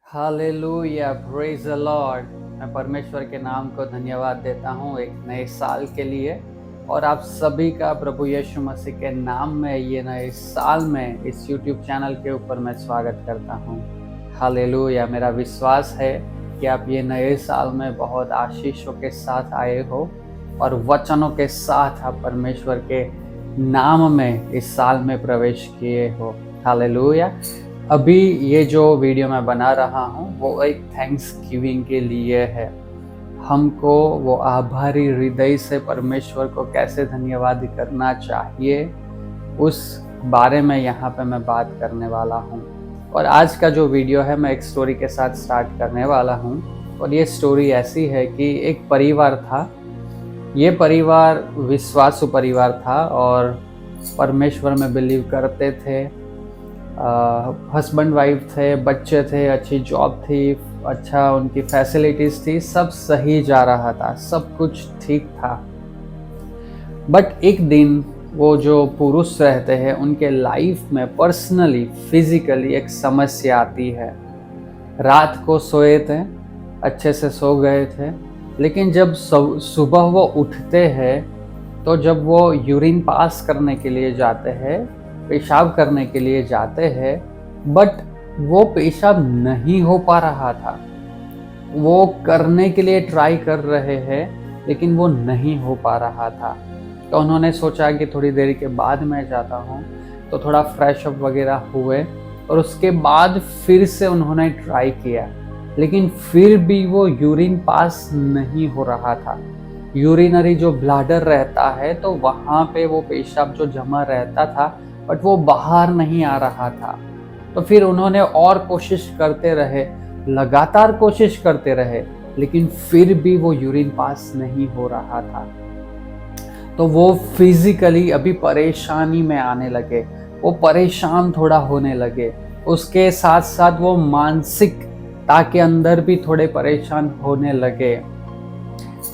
Hallelujah, praise the Lord. मैं परमेश्वर के नाम को धन्यवाद देता हूँ एक नए साल के लिए। और आप सभी का प्रभु यीशु मसीह के नाम में ये नए साल में इस YouTube चैनल के ऊपर मैं स्वागत करता हूँ। हालेलुया। मेरा विश्वास है कि आप ये नए साल में बहुत आशीषों के साथ आए हो और वचनों के साथ आप परमेश्वर के नाम में इस साल में प्रवेश किए हो। हालेलुया। अभी ये जो वीडियो मैं बना रहा हूँ वो एक थैंक्स गिविंग के लिए है। हमको वो आभारी हृदय से परमेश्वर को कैसे धन्यवाद करना चाहिए उस बारे में यहाँ पे मैं बात करने वाला हूँ। और आज का जो वीडियो है मैं एक स्टोरी के साथ स्टार्ट करने वाला हूँ। और ये स्टोरी ऐसी है कि एक परिवार था। ये परिवार विश्वासु परिवार था और परमेश्वर में बिलीव करते थे। हस्बैंड वाइफ थे, बच्चे थे, अच्छी जॉब थी, अच्छा उनकी फैसिलिटीज़ थी, सब सही जा रहा था, सब कुछ ठीक था। बट एक दिन वो जो पुरुष रहते हैं उनके लाइफ में पर्सनली फिजिकली एक समस्या आती है। रात को सोए थे, अच्छे से सो गए थे, लेकिन जब सुबह वो उठते हैं तो जब वो यूरिन पास करने के लिए जाते हैं, पेशाब करने के लिए जाते हैं, बट वो पेशाब नहीं हो पा रहा था। वो करने के लिए ट्राई कर रहे हैं लेकिन वो नहीं हो पा रहा था। तो उन्होंने सोचा कि थोड़ी देर के बाद मैं जाता हूँ। तो थोड़ा फ्रेश अप वगैरह हुए और उसके बाद फिर से उन्होंने ट्राई किया, लेकिन फिर भी वो यूरिन पास नहीं हो रहा था। यूरिनरी जो ब्लैडर रहता है तो वहाँ पे वो पेशाब जो जमा रहता था बट वो बाहर नहीं आ रहा था। तो फिर उन्होंने और कोशिश करते रहे, लगातार कोशिश करते रहे, लेकिन फिर भी वो यूरिन पास नहीं हो रहा था। तो वो फिजिकली अभी परेशानी में आने लगे, वो परेशान थोड़ा होने लगे। उसके साथ साथ वो मानसिकता के अंदर भी थोड़े परेशान होने लगे।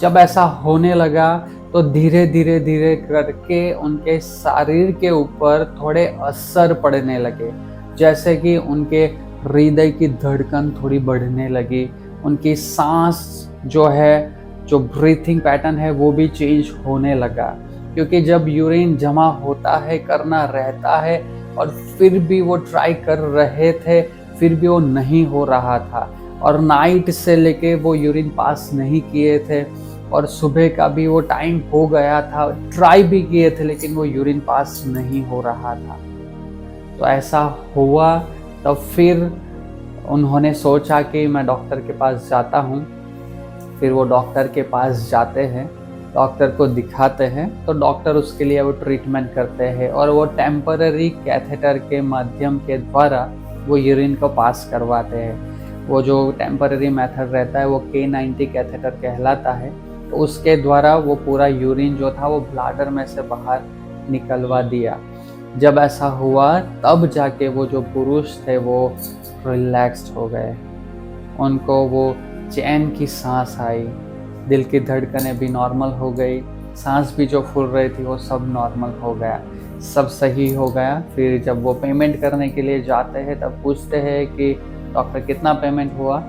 जब ऐसा होने लगा तो धीरे धीरे करके उनके शरीर के ऊपर थोड़े असर पड़ने लगे, जैसे कि उनके हृदय की धड़कन थोड़ी बढ़ने लगी, उनकी सांस जो है, जो ब्रीथिंग पैटर्न है वो भी चेंज होने लगा। क्योंकि जब यूरिन जमा होता है, करना रहता है और फिर भी वो ट्राई कर रहे थे, फिर भी वो नहीं हो रहा था। और नाइट से लेके वो यूरिन पास नहीं किए थे और सुबह का भी वो टाइम हो गया था, ट्राई भी किए थे लेकिन वो यूरिन पास नहीं हो रहा था। तो ऐसा हुआ, तब फिर उन्होंने सोचा कि मैं डॉक्टर के पास जाता हूँ। फिर वो डॉक्टर के पास जाते हैं, डॉक्टर को दिखाते हैं। तो डॉक्टर उसके लिए वो ट्रीटमेंट करते हैं और वो टेम्पररी कैथेटर के माध्यम के द्वारा वो यूरिन को पास करवाते हैं। वो जो टेम्पररी मेथड रहता है वो K90 कैथेटर कहलाता है। तो उसके द्वारा वो पूरा यूरिन जो था वो ब्लैडर में से बाहर निकलवा दिया। जब ऐसा हुआ तब जाके वो जो पुरुष थे वो रिलैक्स्ड हो गए, उनको वो चैन की सांस आई, दिल की धड़कनें भी नॉर्मल हो गई, सांस भी जो फूल रही थी वो सब नॉर्मल हो गया, सब सही हो गया। फिर जब वो पेमेंट करने के लिए जाते हैं तब पूछते हैं कि डॉक्टर कितना पेमेंट हुआ।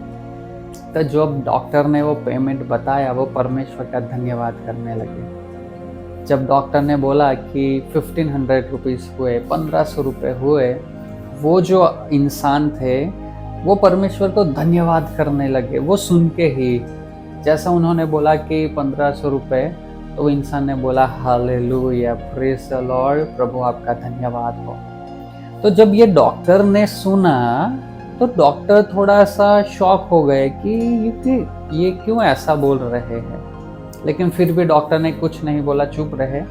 तो जब डॉक्टर ने वो पेमेंट बताया वो परमेश्वर का धन्यवाद करने लगे। जब डॉक्टर ने बोला कि 1500 रुपीज़ हुए, 1500 रुपये हुए, वो जो इंसान थे वो परमेश्वर को धन्यवाद करने लगे। वो सुन के ही जैसा उन्होंने बोला कि 1500 रुपये, तो वो इंसान ने बोला हालेलुया, प्रेज द लॉर्ड, प्रभु आपका धन्यवाद हो। तो जब ये डॉक्टर ने सुना तो डॉक्टर थोड़ा सा शॉक हो गए कि ये क्यों ऐसा बोल रहे हैं, लेकिन फिर भी डॉक्टर ने कुछ नहीं बोला, चुप रहे।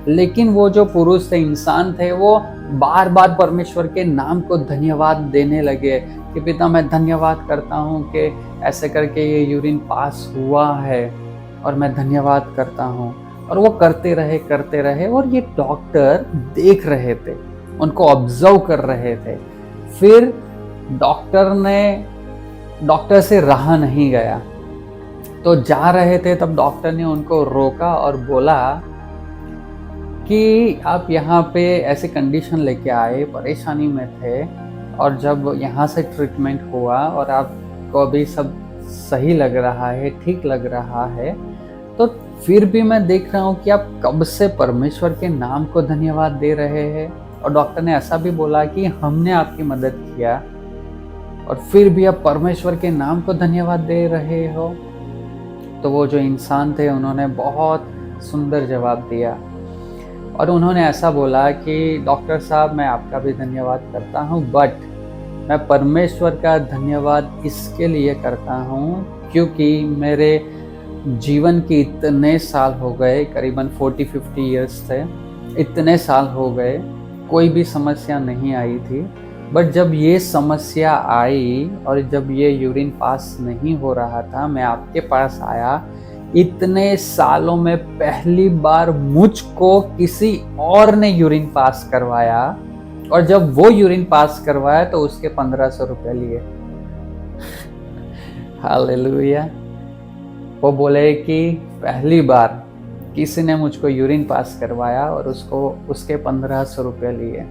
लेकिन वो जो पुरुष थे, इंसान थे, वो बार बार परमेश्वर के नाम को धन्यवाद देने लगे कि पिता मैं धन्यवाद करता हूँ कि ऐसे करके ये यूरिन पास हुआ है और मैं धन्यवाद करता हूँ। और वो करते रहे और ये डॉक्टर देख रहे थे, उनको ऑब्जर्व कर रहे थे। फिर डॉक्टर से रहा नहीं गया, तो जा रहे थे तब डॉक्टर ने उनको रोका और बोला कि आप यहाँ पे ऐसे कंडीशन लेके आए, परेशानी में थे, और जब यहाँ से ट्रीटमेंट हुआ और आपको अभी सब सही लग रहा है, ठीक लग रहा है, तो फिर भी मैं देख रहा हूँ कि आप कब से परमेश्वर के नाम को धन्यवाद दे रहे हैं। और डॉक्टर ने ऐसा भी बोला कि हमने आपकी मदद किया और फिर भी आप परमेश्वर के नाम को धन्यवाद दे रहे हो। तो वो जो इंसान थे उन्होंने बहुत सुंदर जवाब दिया और उन्होंने ऐसा बोला कि डॉक्टर साहब, मैं आपका भी धन्यवाद करता हूँ, बट मैं परमेश्वर का धन्यवाद इसके लिए करता हूँ क्योंकि मेरे जीवन के इतने साल हो गए, करीबन 40-50 ईयर्स थे, इतने साल हो गए, कोई भी समस्या नहीं आई थी। बट जब ये समस्या आई और जब ये यूरिन पास नहीं हो रहा था, मैं आपके पास आया। इतने सालों में पहली बार मुझको किसी और ने यूरिन पास करवाया और जब वो यूरिन पास करवाया तो उसके 1500 रुपये लिए। हालेलुया। वो बोले कि पहली बार किसी ने मुझको यूरिन पास करवाया और उसके 1500 रुपये लिए।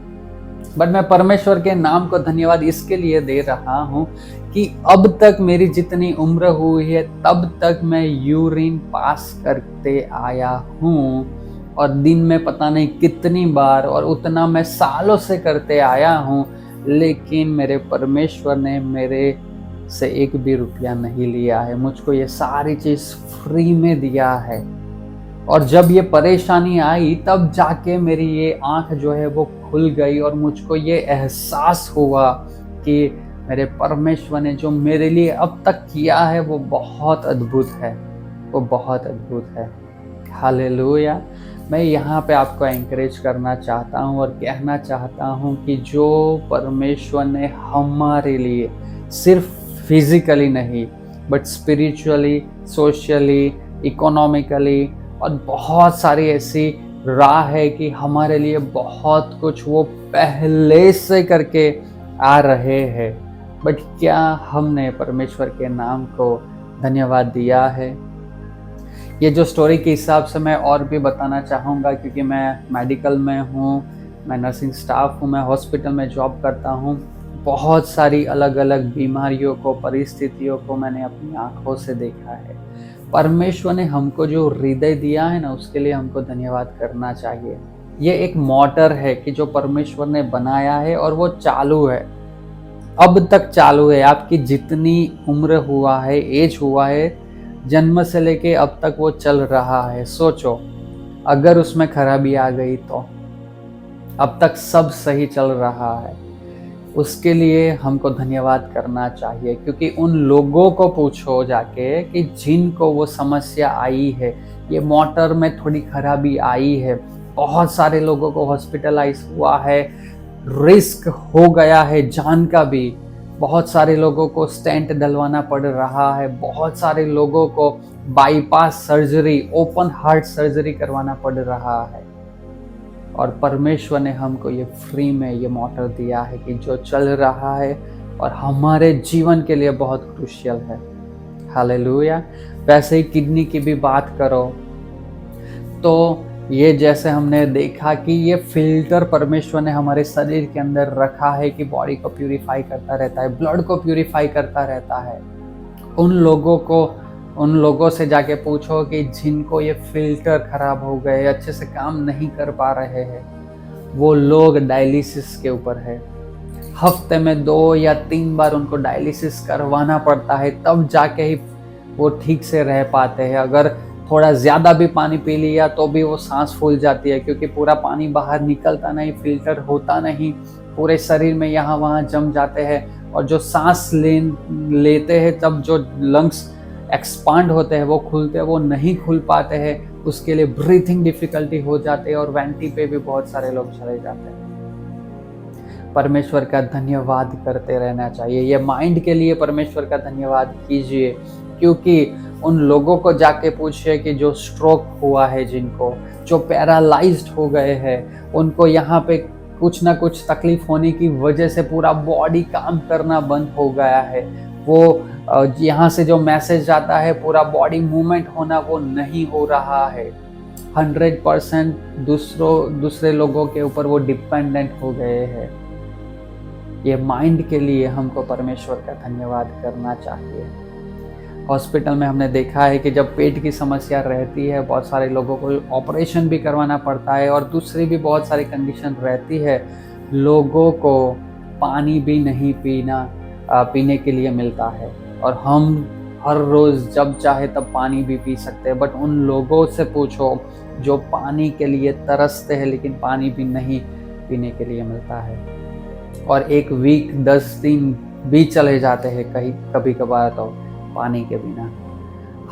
बट मैं परमेश्वर के नाम को धन्यवाद इसके लिए दे रहा हूँ कि अब तक मेरी जितनी उम्र हुई है तब तक मैं यूरिन पास करते आया हूँ और दिन में पता नहीं कितनी बार, और उतना मैं सालों से करते आया हूँ, लेकिन मेरे परमेश्वर ने मेरे से एक भी रुपया नहीं लिया है। मुझको ये सारी चीज़ फ्री में दिया है। और जब ये परेशानी आई तब जाके मेरी ये आंख जो है वो खुल गई और मुझको ये एहसास हुआ कि मेरे परमेश्वर ने जो मेरे लिए अब तक किया है वो बहुत अद्भुत है, वो बहुत अद्भुत है। हालेलुया। मैं यहाँ पे आपको एनकरेज करना चाहता हूँ और कहना चाहता हूँ कि जो परमेश्वर ने हमारे लिए सिर्फ फिजिकली नहीं बट स्पिरिचुअली, सोशली, इकोनॉमिकली और बहुत सारी ऐसी राह है कि हमारे लिए बहुत कुछ वो पहले से करके आ रहे हैं, बट क्या हमने परमेश्वर के नाम को धन्यवाद दिया है? ये जो स्टोरी के हिसाब से मैं और भी बताना चाहूँगा क्योंकि मैं मेडिकल में हूँ, मैं नर्सिंग स्टाफ हूँ, मैं हॉस्पिटल में जॉब करता हूँ। बहुत सारी अलग अलग बीमारियों को, परिस्थितियों को मैंने अपनी आँखों से देखा है। परमेश्वर ने हमको जो हृदय दिया है ना, उसके लिए हमको धन्यवाद करना चाहिए। ये एक मोटर है कि जो परमेश्वर ने बनाया है और वो चालू है, अब तक चालू है। आपकी जितनी उम्र हुआ है, एज हुआ है, जन्म से लेके अब तक वो चल रहा है। सोचो अगर उसमें खराबी आ गई तो अब तक सब सही चल रहा है। उसके लिए हमको धन्यवाद करना चाहिए क्योंकि उन लोगों को पूछो जाके कि जिनको वो समस्या आई है, ये मोटर में थोड़ी खराबी आई है, बहुत सारे लोगों को हॉस्पिटलाइज हुआ है, रिस्क हो गया है जान का भी, बहुत सारे लोगों को स्टेंट डलवाना पड़ रहा है, बहुत सारे लोगों को bypass surgery, open heart surgery करवाना पड़ रहा है। और परमेश्वर ने हमको ये फ्री में ये मोटर दिया है कि जो चल रहा है और हमारे जीवन के लिए बहुत क्रूशियल है। हालेलुया। वैसे ही किडनी की भी बात करो तो ये जैसे हमने देखा कि ये फिल्टर परमेश्वर ने हमारे शरीर के अंदर रखा है कि बॉडी को प्यूरिफाई करता रहता है, ब्लड को प्यूरिफाई करता रहता है। उन लोगों से जाके पूछो कि जिनको ये फिल्टर खराब हो गए, अच्छे से काम नहीं कर पा रहे हैं, वो लोग डायलिसिस के ऊपर है। हफ्ते में 2 या 3 बार उनको डायलिसिस करवाना पड़ता है, तब जाके ही वो ठीक से रह पाते हैं। अगर थोड़ा ज़्यादा भी पानी पी लिया तो भी वो सांस फूल जाती है क्योंकि पूरा पानी बाहर निकलता नहीं, फिल्टर होता नहीं, पूरे शरीर में यहाँ वहाँ जम जाते हैं। और जो सांस लेते हैं तब जो लंग्स एक्सपांड होते हैं, वो खुलते हैं, वो नहीं खुल पाते हैं, उसके लिए ब्रीथिंग डिफिकल्टी हो जाती है और वेंटी पे भी बहुत सारे लोग चले जाते हैं। परमेश्वर का धन्यवाद करते रहना चाहिए। ये माइंड के लिए परमेश्वर का धन्यवाद कीजिए क्योंकि उन लोगों को जाके पूछिए कि जो स्ट्रोक हुआ है, जिनको जो पैरालाइज्ड हो गए हैं, उनको यहाँ पे कुछ ना कुछ तकलीफ होने की वजह से पूरा बॉडी काम करना बंद हो गया है। वो यहाँ से जो मैसेज आता है पूरा बॉडी मूवमेंट होना वो नहीं हो रहा है। 100% दूसरे लोगों के ऊपर वो डिपेंडेंट हो गए हैं। ये माइंड के लिए हमको परमेश्वर का धन्यवाद करना चाहिए। हॉस्पिटल में हमने देखा है कि जब पेट की समस्या रहती है, बहुत सारे लोगों को ऑपरेशन भी करवाना पड़ता है और दूसरी भी बहुत सारी कंडीशन रहती है, लोगों को पानी भी नहीं पीने के लिए मिलता है और हम हर रोज़ जब चाहे तब पानी भी पी सकते हैं। बट उन लोगों से पूछो जो पानी के लिए तरसते हैं लेकिन पानी भी नहीं पीने के लिए मिलता है, और एक वीक 10 दिन भी चले जाते हैं कभी कभार तो पानी के बिना।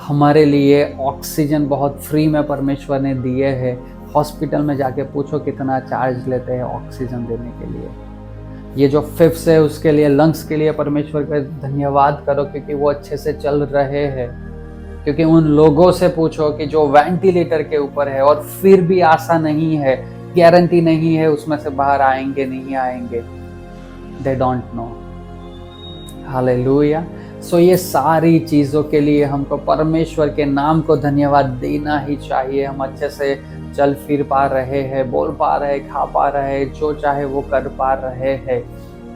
हमारे लिए ऑक्सीजन बहुत फ्री में परमेश्वर ने दिए है। हॉस्पिटल में जाके पूछो कितना चार्ज लेते हैं ऑक्सीजन देने के लिए। ये जो फिफ्स है उसके लिए, लंग्स के लिए परमेश्वर का धन्यवाद करो क्योंकि वो अच्छे से चल रहे हैं। क्योंकि उन लोगों से पूछो कि जो वेंटिलेटर के ऊपर है और फिर भी आशा नहीं है, गारंटी नहीं है उसमें से बाहर आएंगे नहीं आएंगे, दे डोंट नो। हालेलुया। सो ये सारी चीज़ों के लिए हमको परमेश्वर के नाम को धन्यवाद देना ही चाहिए। हम अच्छे से चल फिर पा रहे हैं, बोल पा रहे हैं, खा पा रहे हैं, जो चाहे वो कर पा रहे हैं।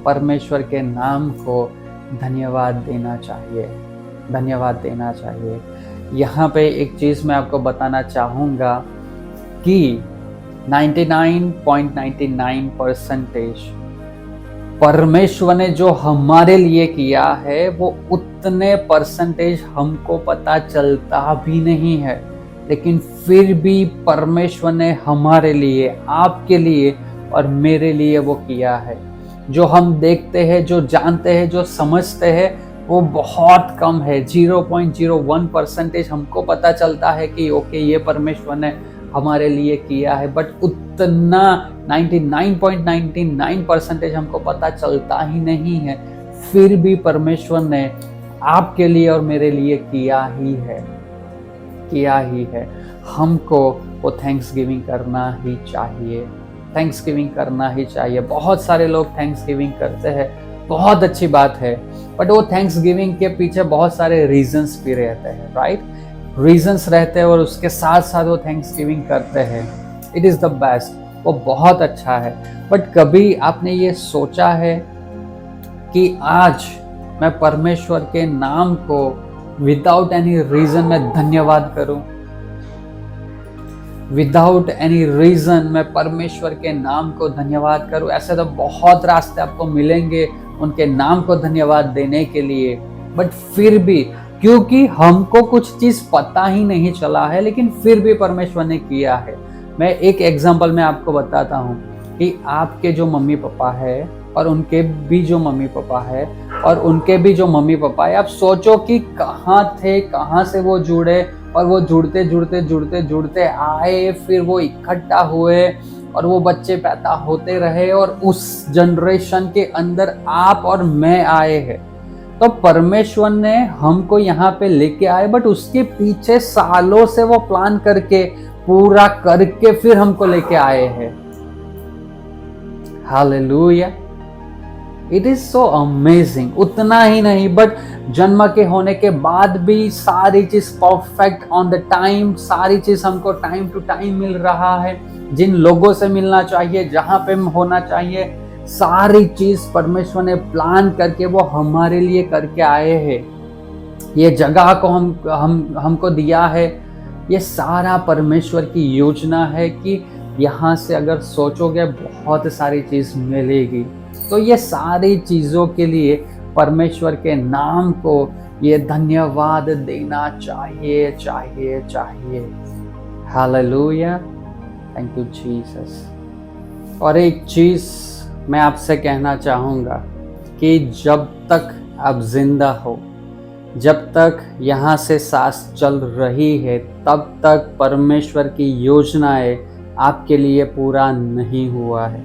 परमेश्वर के नाम को धन्यवाद देना चाहिए, धन्यवाद देना चाहिए। यहाँ पे एक चीज़ मैं आपको बताना चाहूँगा कि 99.99% परमेश्वर ने जो हमारे लिए किया है वो उतने परसेंटेज हमको पता चलता भी नहीं है, लेकिन फिर भी परमेश्वर ने हमारे लिए, आपके लिए और मेरे लिए वो किया है। जो हम देखते हैं, जो जानते हैं, जो समझते हैं वो बहुत कम है। 0.01% हमको पता चलता है कि ओके ये परमेश्वर ने हमारे लिए किया है, बट उतना 99.99% हमको पता चलता ही नहीं है। फिर भी परमेश्वर ने आपके लिए और मेरे लिए किया ही है। हमको वो थैंक्सगिविंग करना ही चाहिए, थैंक्सगिविंग करना ही चाहिए। बहुत सारे लोग थैंक्सगिविंग करते हैं, बहुत अच्छी बात है, बट वो थैंक्सगिविंग के पीछे बहुत सारे रीजंस भी रहते हैं, राइट? रीजंस रहते हैं और उसके साथ साथ वो थैंक्सगिविंग करते हैं। इट इज़ द बेस्ट, वो बहुत अच्छा है। बट कभी आपने ये सोचा है कि आज मैं परमेश्वर के नाम को विदाउट एनी रीजन मैं धन्यवाद करूं? विदाउट एनी रीजन मैं परमेश्वर के नाम को धन्यवाद करूं? ऐसे तो बहुत रास्ते आपको मिलेंगे उनके नाम को धन्यवाद देने के लिए, बट फिर भी क्योंकि हमको कुछ चीज पता ही नहीं चला है, लेकिन फिर भी परमेश्वर ने किया है। मैं एक एग्जांपल में आपको बताता हूँ कि आपके जो मम्मी पापा है और उनके भी जो मम्मी पापा है और उनके भी जो मम्मी पापा है, आप सोचो कि कहाँ थे, कहाँ से वो जुड़े और वो जुड़ते आए, फिर वो इकट्ठा हुए और वो बच्चे पैदा होते रहे और उस जनरेशन के अंदर आप और मैं आए हैं। तो परमेश्वर ने हमको यहाँ पे लेके आए, बट उसके पीछे सालों से वो प्लान करके पूरा करके फिर हमको लेके आए हैं। Hallelujah, it is so amazing. उतना ही नहीं, बट जन्म के होने के बाद भी सारी चीज परफेक्ट ऑन द टाइम, सारी चीज हमको टाइम टू टाइम मिल रहा है। जिन लोगों से मिलना चाहिए, जहां पे होना चाहिए, सारी चीज परमेश्वर ने प्लान करके वो हमारे लिए करके आए हैं। ये जगह को हमको दिया है, ये सारा परमेश्वर की योजना है कि यहाँ से अगर सोचोगे बहुत सारी चीज मिलेगी। तो ये सारी चीजों के लिए परमेश्वर के नाम को ये धन्यवाद देना चाहिए। Hallelujah, thank you Jesus. और एक चीज मैं आपसे कहना चाहूँगा कि जब तक आप जिंदा हो, जब तक यहाँ से सांस चल रही है, तब तक परमेश्वर की योजनाएं आपके लिए पूरा नहीं हुआ है।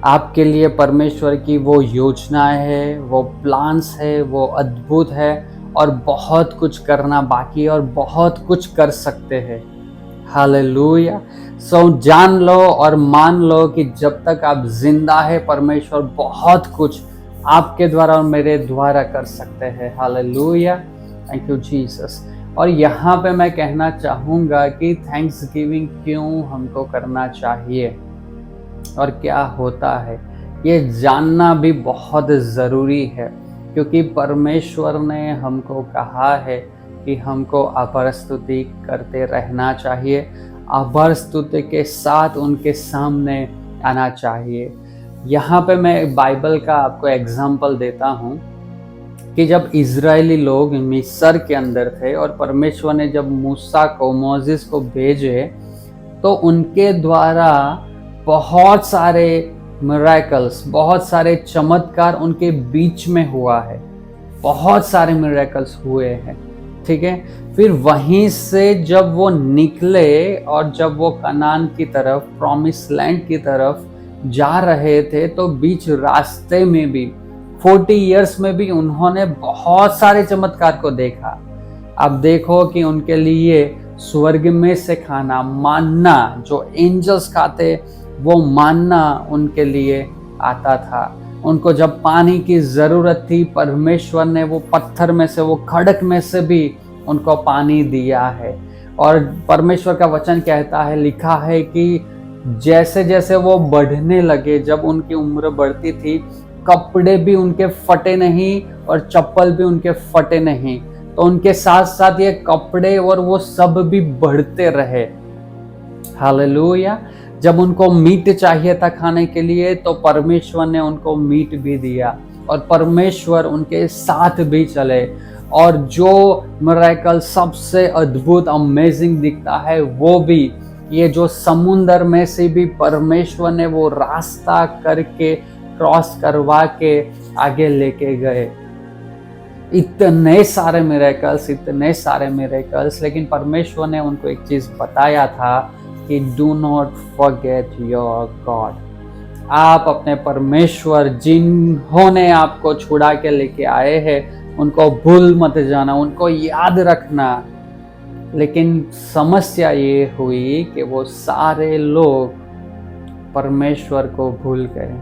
आपके लिए परमेश्वर की वो योजनाएं है, वो प्लान्स है, वो अद्भुत है और बहुत कुछ करना बाकी और बहुत कुछ कर सकते हैं। हालेलुया। सो जान लो और मान लो कि जब तक आप जिंदा है, परमेश्वर बहुत कुछ आपके द्वारा और मेरे द्वारा कर सकते हैं। Hallelujah, thank you Jesus. और यहाँ पे मैं कहना चाहूँगा कि थैंक्सगिविंग क्यों हमको करना चाहिए और क्या होता है ये जानना भी बहुत ज़रूरी है, क्योंकि परमेश्वर ने हमको कहा है कि हमको अपर स्तुति करते रहना चाहिए, अपर स्तुति के साथ उनके सामने आना चाहिए। यहाँ पे मैं बाइबल का आपको एग्जाम्पल देता हूँ कि जब इज़राइली लोग मिस्र के अंदर थे और परमेश्वर ने जब मूसा को, मोसेस को भेजे, तो उनके द्वारा बहुत सारे मिरेकल्स, बहुत सारे चमत्कार उनके बीच में हुआ है, बहुत सारे मिरेकल्स हुए हैं। ठीक है, फिर वहीं से जब वो निकले और जब वो कनान की तरफ, प्रॉमिस लैंड की तरफ जा रहे थे, तो बीच रास्ते में भी 40 इयर्स में भी उन्होंने बहुत सारे चमत्कार को देखा। अब देखो कि उनके लिए स्वर्ग में से खाना, मान्ना, जो एंजल्स खाते, वो मान्ना उनके लिए आता था। उनको जब पानी की ज़रूरत थी, परमेश्वर ने वो पत्थर में से, वो खड़क में से भी उनको पानी दिया है। और परमेश्वर का वचन कहता है, लिखा है कि जैसे जैसे वो बढ़ने लगे, जब उनकी उम्र बढ़ती थी, कपड़े भी उनके फटे नहीं और चप्पल भी उनके फटे नहीं, तो उनके साथ साथ ये कपड़े और वो सब भी बढ़ते रहे। हालेलुया। जब उनको मीट चाहिए था खाने के लिए, तो परमेश्वर ने उनको मीट भी दिया और परमेश्वर उनके साथ भी चले। और जो मिरेकल सबसे अद्भुत, अमेजिंग दिखता है, वो भी ये जो समुंदर में से भी परमेश्वर ने वो रास्ता करके, क्रॉस करवा के आगे लेके गए। इतने सारे मिरेकल्स, इतने सारे मिरेकल्स, लेकिन परमेश्वर ने उनको एक चीज बताया था कि do not forget your God. आप अपने परमेश्वर, जिन्होंने आपको छुड़ा के लेके आए हैं, उनको भूल मत जाना, उनको याद रखना। लेकिन समस्या ये हुई कि वो सारे लोग परमेश्वर को भूल गए।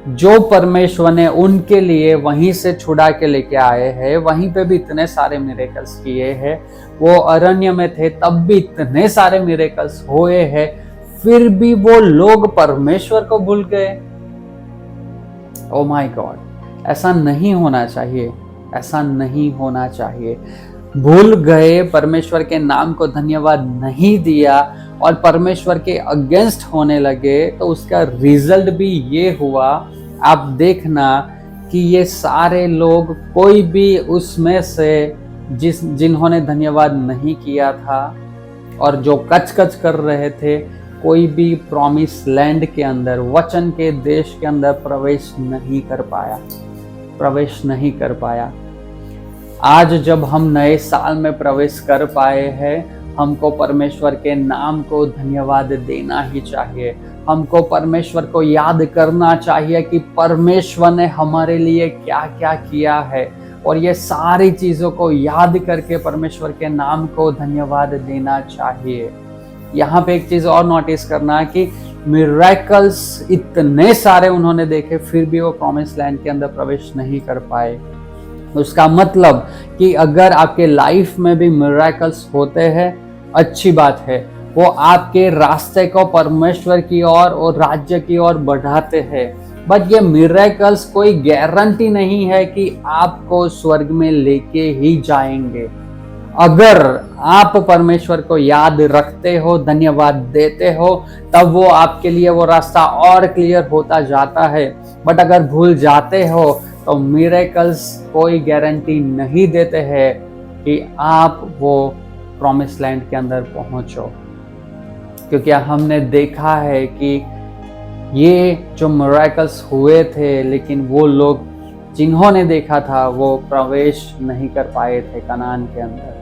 जो परमेश्वर ने उनके लिए वहीं से छुड़ा के लेके आए हैं, वहीं पे भी इतने सारे मिरेकल्स किए हैं। वो अरण्य में थे तब भी इतने सारे मिरेकल्स हुए हैं, फिर भी वो लोग परमेश्वर को भूल गए। ओ माय गॉड, ऐसा नहीं होना चाहिए, ऐसा नहीं होना चाहिए। भूल गए, परमेश्वर के नाम को धन्यवाद नहीं दिया और परमेश्वर के अगेंस्ट होने लगे, तो उसका रिजल्ट भी ये हुआ। आप देखना कि ये सारे लोग, कोई भी उसमें से जिन्होंने धन्यवाद नहीं किया था और जो कच कच कर रहे थे, कोई भी प्रॉमिस लैंड के अंदर, वचन के देश के अंदर प्रवेश नहीं कर पाया, प्रवेश नहीं कर पाया। आज जब हम नए साल में प्रवेश कर पाए हैं, हमको परमेश्वर के नाम को धन्यवाद देना ही चाहिए। हमको परमेश्वर को याद करना चाहिए कि परमेश्वर ने हमारे लिए क्या क्या किया है, और ये सारी चीज़ों को याद करके परमेश्वर के नाम को धन्यवाद देना चाहिए। यहाँ पे एक चीज़ और नोटिस करना कि मिरेकल्स इतने सारे उन्होंने देखे, फिर भी वो प्रॉमिस लैंड के अंदर प्रवेश नहीं कर पाए। उसका मतलब कि अगर आपके लाइफ में भी मिरेकल्स होते हैं, अच्छी बात है, वो आपके रास्ते को परमेश्वर की ओर और राज्य की ओर बढ़ाते हैं। बट ये मिरेकल्स कोई गारंटी नहीं है कि आपको स्वर्ग में लेके ही जाएंगे। अगर आप परमेश्वर को याद रखते हो, धन्यवाद देते हो, तब वो आपके लिए वो रास्ता और क्लियर होता जाता है। बट अगर भूल जाते हो, तो मिरेकल्स कोई गारंटी नहीं देते हैं कि आप वो प्रॉमिस लैंड के अंदर पहुंचो। क्योंकि हमने देखा है कि ये जो मिरेकल्स हुए थे, लेकिन वो लोग जिन्होंने देखा था, वो प्रवेश नहीं कर पाए थे कनान के अंदर।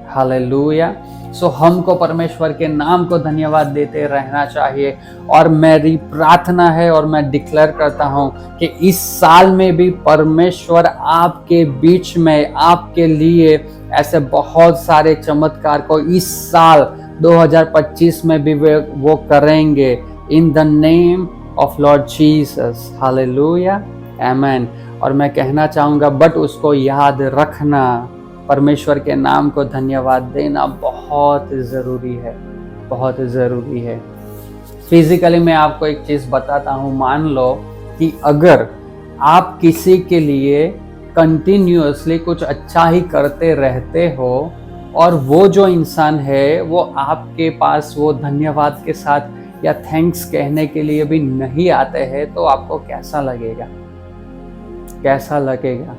हालेलुया। सो हमको परमेश्वर के नाम को धन्यवाद देते रहना चाहिए। और मेरी प्रार्थना है और मैं डिक्लेयर करता हूं कि इस साल में भी परमेश्वर आपके बीच में, आपके लिए ऐसे बहुत सारे चमत्कार को इस साल 2025 में भी वो करेंगे। In the name of Lord Jesus, hallelujah, amen. और मैं कहना चाहूँगा, बट उसको याद रखना, परमेश्वर के नाम को धन्यवाद देना बहुत ज़रूरी है, बहुत ज़रूरी है। फिजिकली मैं आपको एक चीज़ बताता हूँ। मान लो कि अगर आप किसी के लिए कंटिन्यूअसली कुछ अच्छा ही करते रहते हो और वो जो इंसान है वो आपके पास वो धन्यवाद के साथ या थैंक्स कहने के लिए भी नहीं आते हैं, तो आपको कैसा लगेगा? कैसा लगेगा?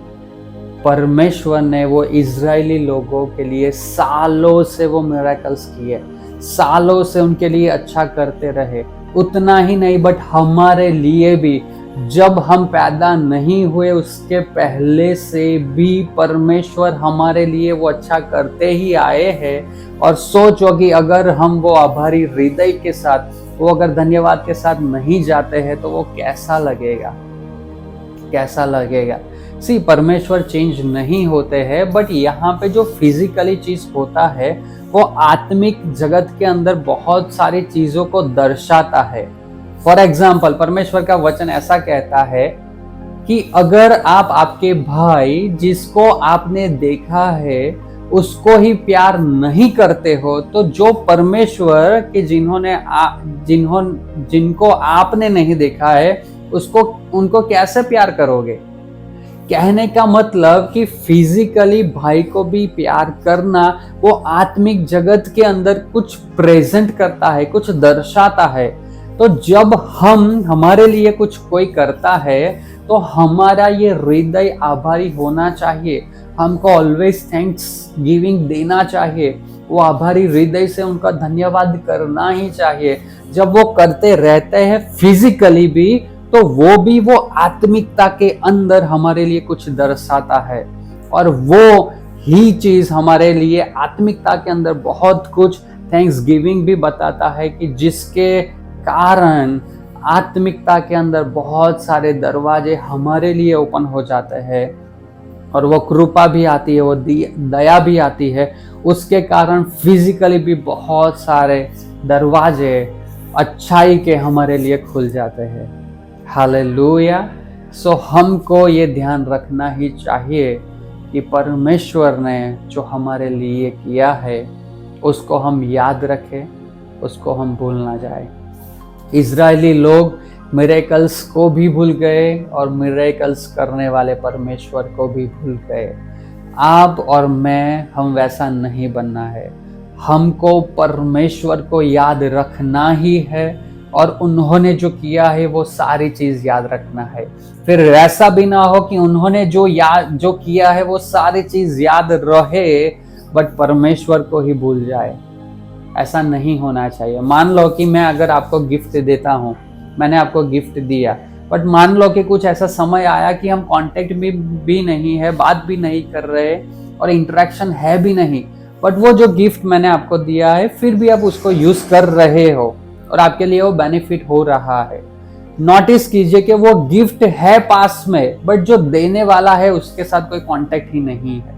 परमेश्वर ने वो इजरायली लोगों के लिए सालों से वो मिरेकल्स किए, सालों से उनके लिए अच्छा करते रहे। उतना ही नहीं, बट हमारे लिए भी, जब हम पैदा नहीं हुए उसके पहले से भी परमेश्वर हमारे लिए वो अच्छा करते ही आए हैं। और सोचो कि अगर हम वो आभारी हृदय के साथ, वो अगर धन्यवाद के साथ नहीं जाते हैं तो वो कैसा लगेगा? कैसा लगेगा? सी, परमेश्वर चेंज नहीं होते हैं, बट यहाँ पे जो फिजिकली चीज होता है वो आत्मिक जगत के अंदर बहुत सारी चीजों को दर्शाता है। फॉर एग्जाम्पल, परमेश्वर का वचन ऐसा कहता है कि अगर आप आपके भाई जिसको आपने देखा है उसको ही प्यार नहीं करते हो, तो जो परमेश्वर के जिनको आपने नहीं देखा है उसको उनको कैसे प्यार करोगे? कहने का मतलब कि फिजिकली भाई को भी प्यार करना वो आत्मिक जगत के अंदर कुछ प्रेजेंट करता है, कुछ दर्शाता है। तो जब हमारे लिए कुछ कोई करता है तो हमारा ये हृदय आभारी होना चाहिए, हमको ऑलवेज थैंक्स गिविंग देना चाहिए, वो आभारी हृदय से उनका धन्यवाद करना ही चाहिए। जब वो करते रहते हैं फिजिकली भी, तो वो भी वो आत्मिकता के अंदर हमारे लिए कुछ दर्शाता है, और वो ही चीज हमारे लिए आत्मिकता के अंदर बहुत कुछ थैंक्स गिविंग भी बताता है, कि जिसके कारण आत्मिकता के अंदर बहुत सारे दरवाजे हमारे लिए ओपन हो जाते हैं, और वो कृपा भी आती है, वो दया भी आती है। उसके कारण फिजिकली भी बहुत सारे दरवाजे अच्छाई के हमारे लिए खुल जाते हैं। हालेलुया। सो हमको ये ध्यान रखना ही चाहिए कि परमेश्वर ने जो हमारे लिए किया है उसको हम याद रखें, उसको हम भूल ना जाए। इजरायली लोग मिरेकल्स को भी भूल गए और मिरेकल्स करने वाले परमेश्वर को भी भूल गए। आप और मैं, हम वैसा नहीं बनना है। हमको परमेश्वर को याद रखना ही है, और उन्होंने जो किया है वो सारी चीज याद रखना है। फिर ऐसा भी ना हो कि उन्होंने जो किया है वो सारी चीज याद रहे बट परमेश्वर को ही भूल जाए। ऐसा नहीं होना चाहिए। मान लो कि मैं अगर आपको गिफ्ट देता हूँ, मैंने आपको गिफ्ट दिया, बट मान लो कि कुछ ऐसा समय आया कि हम कांटेक्ट में भी नहीं है, बात भी नहीं कर रहे और इंटरेक्शन है भी नहीं, बट वो जो गिफ्ट मैंने आपको दिया है फिर भी आप उसको यूज कर रहे हो और आपके लिए वो बेनिफिट हो रहा है। नोटिस कीजिए कि वो गिफ्ट है पास में, बट जो देने वाला है उसके साथ कोई कांटेक्ट ही नहीं है।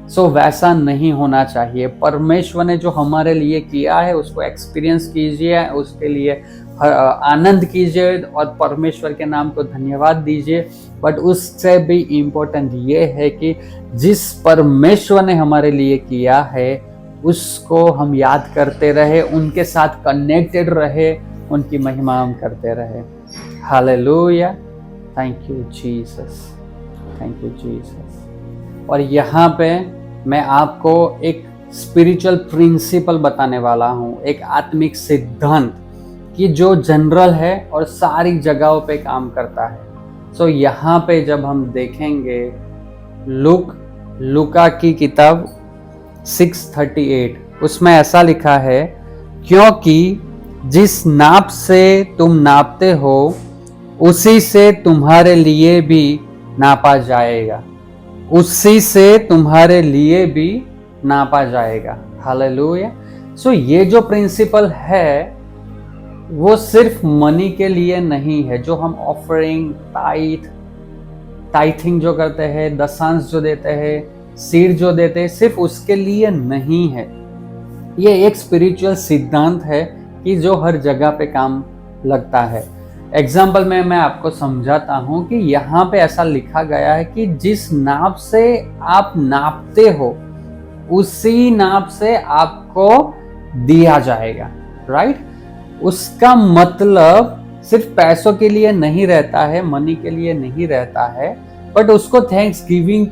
सो वैसा नहीं होना चाहिए। परमेश्वर ने जो हमारे लिए किया है उसको एक्सपीरियंस कीजिए, उसके लिए आनंद कीजिए और परमेश्वर के नाम को धन्यवाद दीजिए। बट उससे भी इम्पोर्टेंट ये है कि जिस परमेश्वर ने हमारे लिए किया है उसको हम याद करते रहे, उनके साथ कनेक्टेड रहे, उनकी महिमा हम करते रहे। Hallelujah. Thank you Jesus, thank you Jesus. और यहाँ पे मैं आपको एक स्पिरिचुअल प्रिंसिपल बताने वाला हूँ, एक आत्मिक सिद्धांत कि जो जनरल है और सारी जगहों पे काम करता है। सो यहाँ पे जब हम देखेंगे लूका की किताब 6:38, उसमें ऐसा लिखा है, क्योंकि जिस नाप से तुम नापते हो उसी से तुम्हारे लिए भी नापा जाएगा, उसी से तुम्हारे लिए भी नापा जाएगा। हालेलुया। सो ये जो प्रिंसिपल है वो सिर्फ मनी के लिए नहीं है, जो हम ऑफरिंग, टाइथिंग जो करते हैं, दशांश जो देते हैं, सीड जो देते हैं, सिर्फ उसके लिए नहीं है। ये एक स्पिरिचुअल सिद्धांत है कि जो हर जगह पे काम लगता है। एग्जाम्पल में मैं आपको समझाता हूँ कि यहाँ पे ऐसा लिखा गया है कि जिस नाप से आप नापते हो उसी नाप से आपको दिया जाएगा। राइट? उसका मतलब सिर्फ पैसों के लिए नहीं रहता है, मनी के लिए नहीं रहता है, बट उसको थैंक्स गिविंग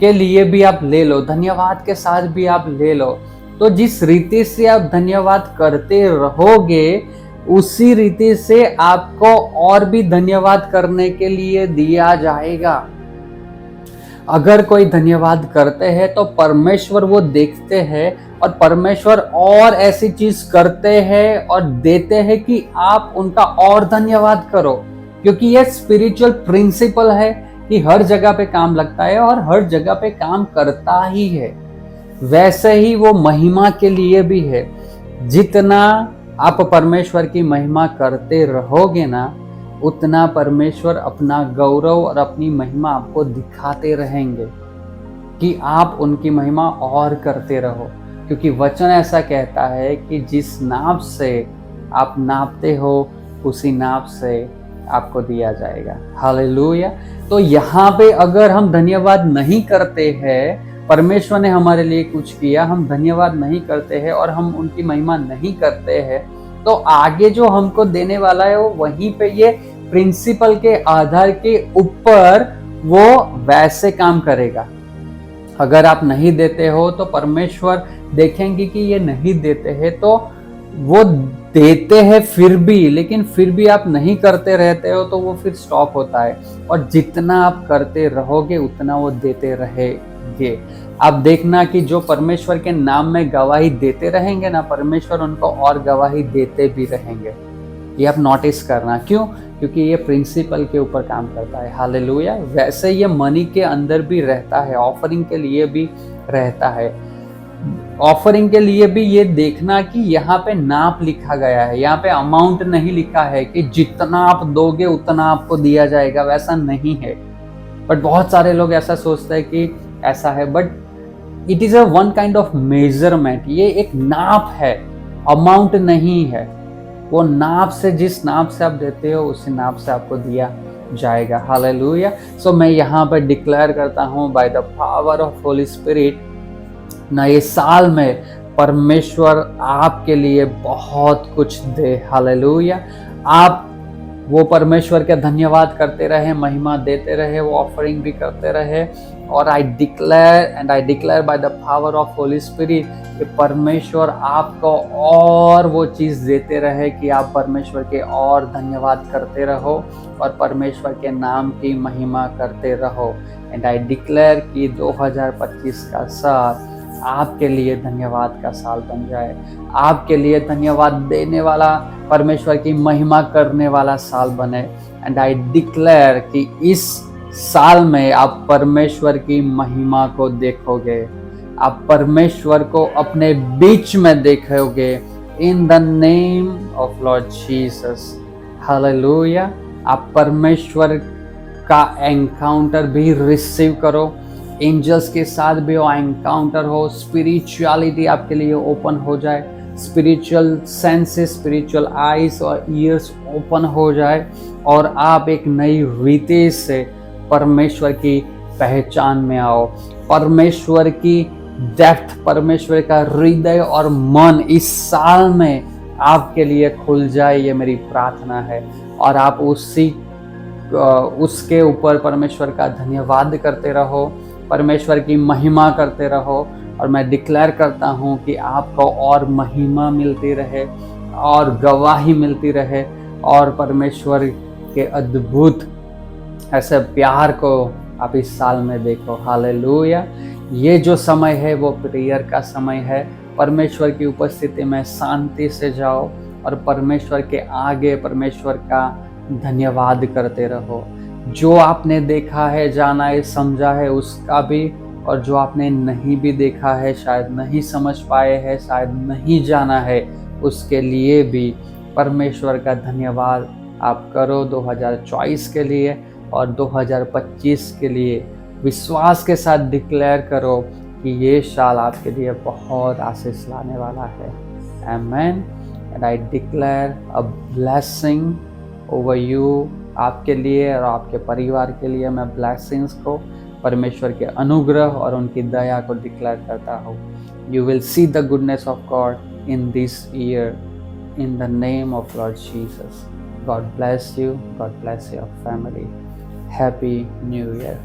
के लिए भी आप ले लो, धन्यवाद के साथ भी आप ले लो। तो जिस रीति से आप धन्यवाद करते रहोगे, उसी रीति से आपको और भी धन्यवाद करने के लिए दिया जाएगा। अगर कोई धन्यवाद करते हैं तो परमेश्वर वो देखते हैं और परमेश्वर और ऐसी चीज करते हैं और देते हैं कि आप उनका और धन्यवाद करो, क्योंकि ये स्पिरिचुअल प्रिंसिपल है कि हर जगह पे काम लगता है और हर जगह पे काम करता ही है। वैसे ही वो महिमा के लिए भी है। जितना आप परमेश्वर की महिमा करते रहोगे ना, उतना परमेश्वर अपना गौरव और अपनी महिमा आपको दिखाते रहेंगे कि आप उनकी महिमा और करते रहो। क्योंकि वचन ऐसा कहता है कि जिस नाप से आप नापते हो, उसी नाप से आपको दिया जाएगा। हालेलुया। तो यहाँ पे अगर हम धन्यवाद नहीं करते हैं, परमेश्वर ने हमारे लिए कुछ किया, हम धन्यवाद नहीं करते हैं और हम उनकी महिमा नहीं करते हैं, तो आगे जो हमको देने वाला है वो वहीं पे ये प्रिंसिपल के आधार के ऊपर वो वैसे काम करेगा। अगर आप नहीं देते हो तो परमेश्वर देखेंगे कि ये नहीं देते हैं, तो वो देते हैं फिर भी, लेकिन फिर भी आप नहीं करते रहते हो तो वो फिर स्टॉप होता है। और जितना आप करते रहोगे उतना वो देते रहेंगे। आप देखना कि जो परमेश्वर के नाम में गवाही देते रहेंगे ना, परमेश्वर उनको और गवाही देते भी रहेंगे। ये आप नोटिस करना। क्यों? क्योंकि ये प्रिंसिपल के ऊपर काम करता है। हालेलुया। वैसे ये मनी के अंदर भी रहता है, ऑफरिंग के लिए भी रहता है। ऑफरिंग के लिए भी ये देखना कि यहाँ पे नाप लिखा गया है, यहाँ पे अमाउंट नहीं लिखा है कि जितना आप दोगे उतना आपको दिया जाएगा, वैसा नहीं है। बट बहुत सारे लोग ऐसा सोचते हैं कि ऐसा है, but it is a one kind of measurement. ये एक नाप है, अमाउंट नहीं है। वो नाप से, जिस नाप से आप देते हो उसी नाप से आपको दिया जाएगा। हालेलुया। सो मैं यहाँ पर डिक्लेयर करता हूँ by the power of Holi spirit, नए साल में परमेश्वर आपके लिए बहुत कुछ दे। हालेलुया। आप वो परमेश्वर के धन्यवाद करते रहे, महिमा देते रहे, वो ऑफरिंग भी करते रहे। और I declare by the power of Holi spirit कि परमेश्वर आपको और वो चीज़ देते रहे कि आप परमेश्वर के और धन्यवाद करते रहो और परमेश्वर के नाम की महिमा करते रहो। एंड आई डिक्लेयर कि 2025 का साल आपके लिए धन्यवाद का साल बन जाए, आपके लिए धन्यवाद देने वाला, परमेश्वर की महिमा करने वाला साल बने। एंड आई डिक्लेयर कि इस साल में आप परमेश्वर की महिमा को देखोगे, आप परमेश्वर को अपने बीच में देखोगे, इन the name of Lord Jesus. Hallelujah. आप परमेश्वर का एनकाउंटर भी रिसीव करो, एंजल्स के साथ भी वो एनकाउंटर हो, स्पिरिचुअलिटी आपके लिए ओपन हो जाए, स्पिरिचुअल सेंसेस, स्पिरिचुअल आईज और ईयर्स ओपन हो जाए और आप एक नई रीति से परमेश्वर की पहचान में आओ। परमेश्वर की डेप्थ, परमेश्वर का हृदय और मन इस साल में आपके लिए खुल जाए, ये मेरी प्रार्थना है। और आप उसके ऊपर परमेश्वर का धन्यवाद करते रहो, परमेश्वर की महिमा करते रहो। और मैं डिक्लेयर करता हूँ कि आपको और महिमा मिलती रहे और गवाही मिलती रहे और परमेश्वर के अद्भुत ऐसे प्यार को आप इस साल में देखो। हालेलुया। ये जो समय है वो प्रेयर का समय है। परमेश्वर की उपस्थिति में शांति से जाओ और परमेश्वर के आगे परमेश्वर का धन्यवाद करते रहो। जो आपने देखा है, जाना है, समझा है, उसका भी, और जो आपने नहीं भी देखा है, शायद नहीं समझ पाए हैं, शायद नहीं जाना है, उसके लिए भी परमेश्वर का धन्यवाद आप करो 2024 के लिए। और 2025 के लिए विश्वास के साथ डिक्लेयर करो कि ये साल आपके लिए बहुत आशीष लाने वाला है। Amen. And I declare a blessing over you, आपके लिए और आपके परिवार के लिए मैं ब्लेसिंग्स को, परमेश्वर के अनुग्रह और उनकी दया को डिक्लेयर करता हूँ। You will see the goodness of God in this year, in the name of Lord Jesus. God bless you. God bless your family. Happy New Year.